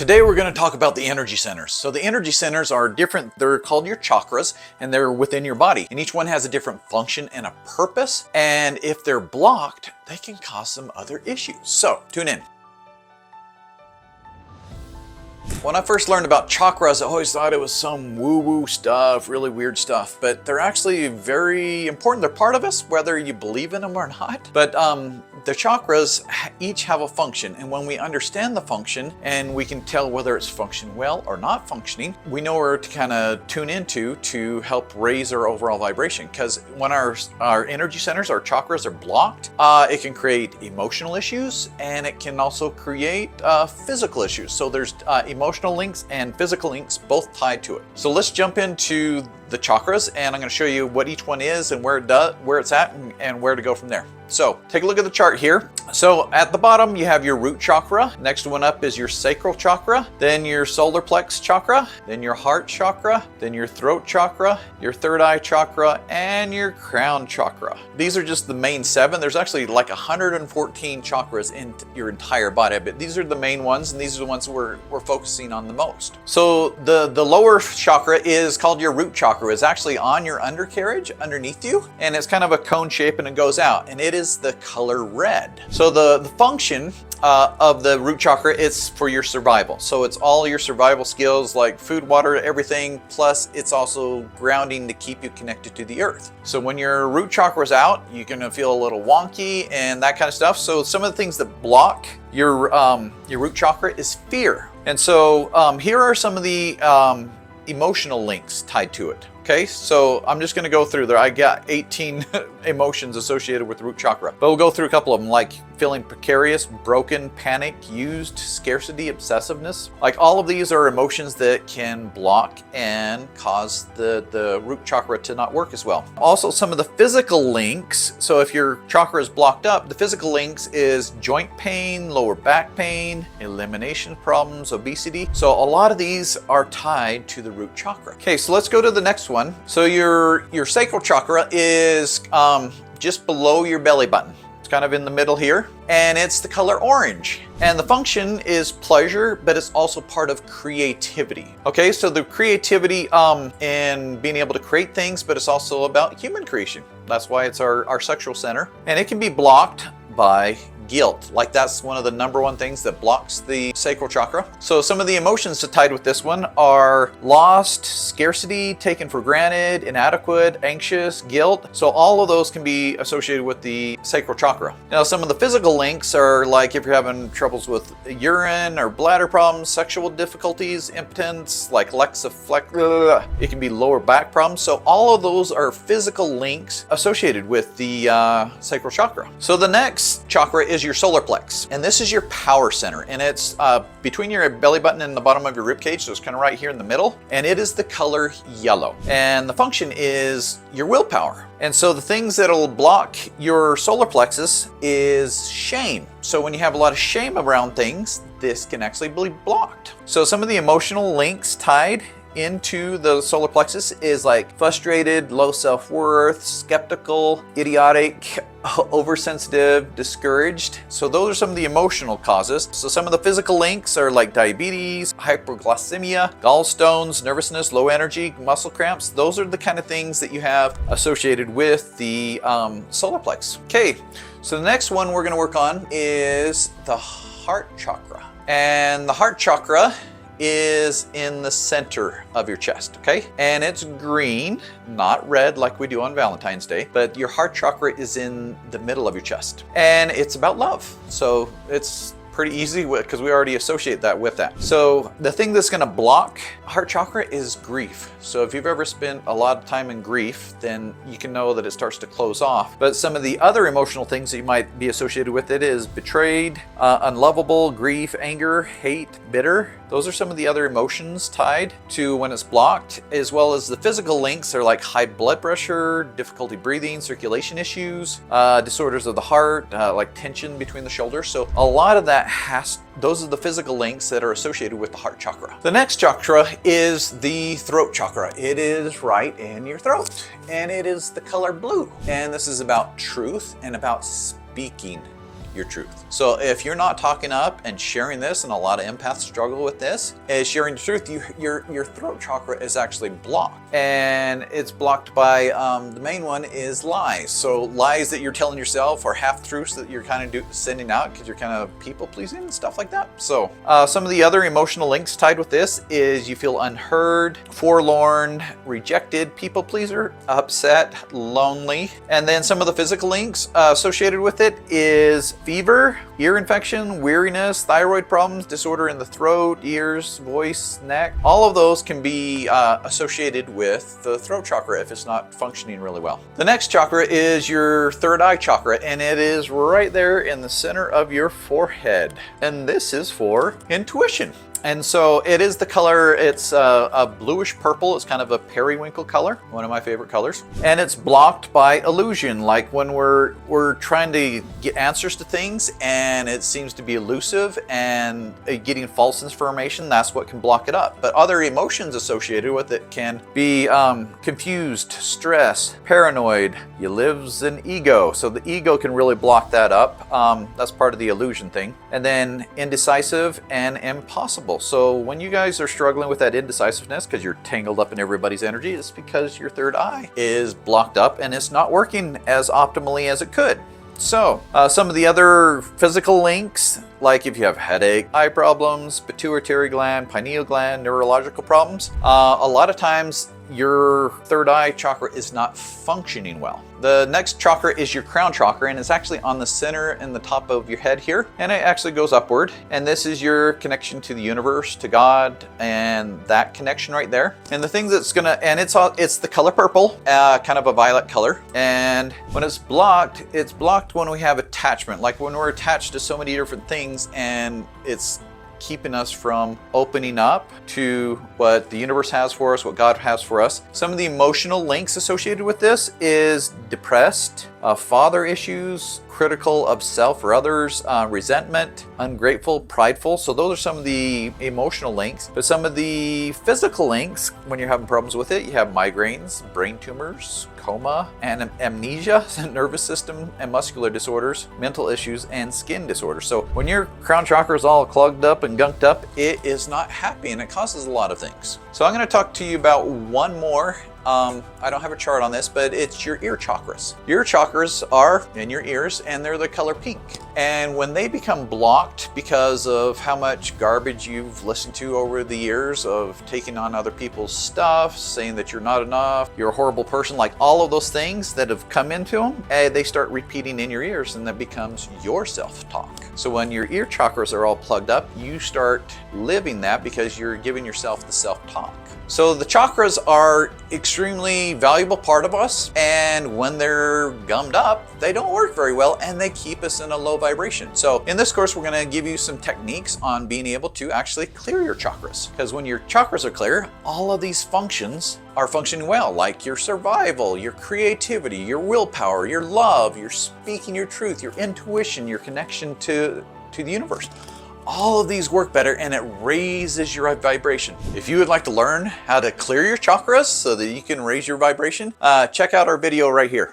Today we're going to talk about the energy centers. So the energy centers are different. They're called your chakras and they're within your body. And each one has a different function and a purpose. And if they're blocked, they can cause some other issues. So tune in. When I first learned about chakras, I always thought it was some woo-woo stuff, really weird stuff, but they're actually very important. They're part of us, whether you believe in them or not. But the chakras each have a function, and when we understand the function and we can tell whether it's functioning well or not functioning, we know where to kind of tune into to help raise our overall vibration. Because when our energy centers, our chakras are blocked, it can create emotional issues, and it can also create physical issues. So there's emotional links and physical links both tied to it. So let's jump into the chakras, and I'm going to show you what each one is and where it's at and where to go from there. So take a look at the chart here. So at the bottom you have your root chakra. Next one up is your sacral chakra, then your solar plex chakra, then your heart chakra, then your throat chakra, your third eye chakra, and your crown chakra. These are just the main 7. There's actually like 114 chakras in your entire body, but these are the main ones, and these are the ones we're focusing on the most. So the lower chakra is called your root chakra. It's actually on your undercarriage underneath you, and it's kind of a cone shape and it goes out, and it is the color red. So the function of the root chakra is for your survival. So it's all your survival skills like food, water, everything, plus it's also grounding to keep you connected to the earth. So when your root chakra is out, you're gonna feel a little wonky and that kind of stuff. So some of the things that block your root chakra is fear. And so here are some of the emotional links tied to it. Okay, so I'm just going to go through there. I got 18 emotions associated with the root chakra, but we'll go through a couple of them, like feeling precarious, broken, panic, used, scarcity, obsessiveness. Like all of these are emotions that can block and cause the root chakra to not work as well. Also, some of the physical links. So if your chakra is blocked up, the physical links is joint pain, lower back pain, elimination problems, obesity. So a lot of these are tied to the root chakra. Okay, so let's go to the next one. So your sacral chakra is just below your belly button. It's kind of in the middle here, and it's the color orange. And the function is pleasure, but it's also part of creativity. Okay, so the creativity in being able to create things, but it's also about human creation. That's why it's our sexual center, and it can be blocked by guilt. Like that's one of the #1 things that blocks the sacral chakra. So some of the emotions tied with this one are lost, scarcity, taken for granted, inadequate, anxious, guilt. So all of those can be associated with the sacral chakra. Now some of the physical links are like if you're having troubles with urine or bladder problems, sexual difficulties, impotence, like it can be lower back problems. So all of those are physical links associated with the sacral chakra. So the next chakra is your solar plex, and this is your power center, and it's between your belly button and the bottom of your rib cage, so it's kind of right here in the middle, and it is the color yellow, and the function is your willpower. And so the things that'll block your solar plexus is shame. So when you have a lot of shame around things, this can actually be blocked. So some of the emotional links tied into the solar plexus is like frustrated, low self-worth, skeptical, idiotic, oversensitive, discouraged. So those are some of the emotional causes. So some of the physical links are like diabetes, hyperglycemia, gallstones, nervousness, low energy, muscle cramps. Those are the kind of things that you have associated with the solar plex. Okay, so the next one we're going to work on is the heart chakra. And the heart chakra is in the center of your chest, okay? And it's green, not red like we do on Valentine's Day, but your heart chakra is in the middle of your chest. And it's about love. So it's pretty easy because we already associate that with that. So the thing that's going to block heart chakra is grief. So if you've ever spent a lot of time in grief, then you can know that it starts to close off. But some of the other emotional things that you might be associated with it is betrayed, unlovable, grief, anger, hate, bitter. Those are some of the other emotions tied to when it's blocked, as well as the physical links are like high blood pressure, difficulty breathing, circulation issues, disorders of the heart, like tension between the shoulders. So a lot of that those are the physical links that are associated with the heart chakra. The next chakra is the throat chakra. It is right in your throat, and it is the color blue. And this is about truth and about speaking your truth. So if you're not talking up and sharing this, and a lot of empaths struggle with this, is sharing the truth, your throat chakra is actually blocked. And it's blocked by, the main one is lies. So lies that you're telling yourself, or half-truths that you're kind of sending out because you're kind of people-pleasing and stuff like that. So some of the other emotional links tied with this is you feel unheard, forlorn, rejected, people-pleaser, upset, lonely. And then some of the physical links associated with it is fever, ear infection, weariness, thyroid problems, disorder in the throat, ears, voice, neck. All of those can be associated with the throat chakra if it's not functioning really well. The next chakra is your third eye chakra, and it is right there in the center of your forehead. And this is for intuition. And so it is the color, it's a bluish purple. It's kind of a periwinkle color, one of my favorite colors. And it's blocked by illusion, like when we're trying to get answers to things and it seems to be elusive and getting false information, that's what can block it up. But other emotions associated with it can be confused, stress, paranoid. You lives an ego. So the ego can really block that up. That's part of the illusion thing. And then indecisive and impossible. So when you guys are struggling with that indecisiveness because you're tangled up in everybody's energy, it's because your third eye is blocked up and it's not working as optimally as it could. So some of the other physical links, like if you have headache, eye problems, pituitary gland, pineal gland, neurological problems, a lot of times your third eye chakra is not functioning well. The next chakra is your crown chakra, and it's actually on the center and the top of your head here, and it actually goes upward. And this is your connection to the universe, to God, and that connection right there. And the thing that's it's the color purple, kind of a violet color. And when it's blocked when we have attachment, like when we're attached to so many different things, and it's keeping us from opening up to what the universe has for us, what God has for us. Some of the emotional links associated with this is depressed, father issues, critical of self or others, resentment, ungrateful, prideful. So those are some of the emotional links. But some of the physical links, when you're having problems with it, you have migraines, brain tumors, coma, and amnesia, nervous system and muscular disorders, mental issues, and skin disorders. So when your crown chakra is all clogged up and gunked up, it is not happy, and it causes a lot of things. So I'm going to talk to you about one more. I don't have a chart on this, but it's your ear chakras. Your chakras are in your ears, and they're the color pink. And when they become blocked because of how much garbage you've listened to over the years of taking on other people's stuff, saying that you're not enough, you're a horrible person, like all of those things that have come into them, they start repeating in your ears, and that becomes your self-talk. So when your ear chakras are all plugged up, you start living that because you're giving yourself the self-talk. So the chakras are extremely valuable part of us, and when they're gummed up, they don't work very well, and they keep us in a low vibration. So in this course, we're going to give you some techniques on being able to actually clear your chakras. Because when your chakras are clear, all of these functions are functioning well, like your survival, your creativity, your willpower, your love, your speaking your truth, your intuition, your connection to the universe. All of these work better, and it raises your vibration. If you would like to learn how to clear your chakras so that you can raise your vibration, check out our video right here.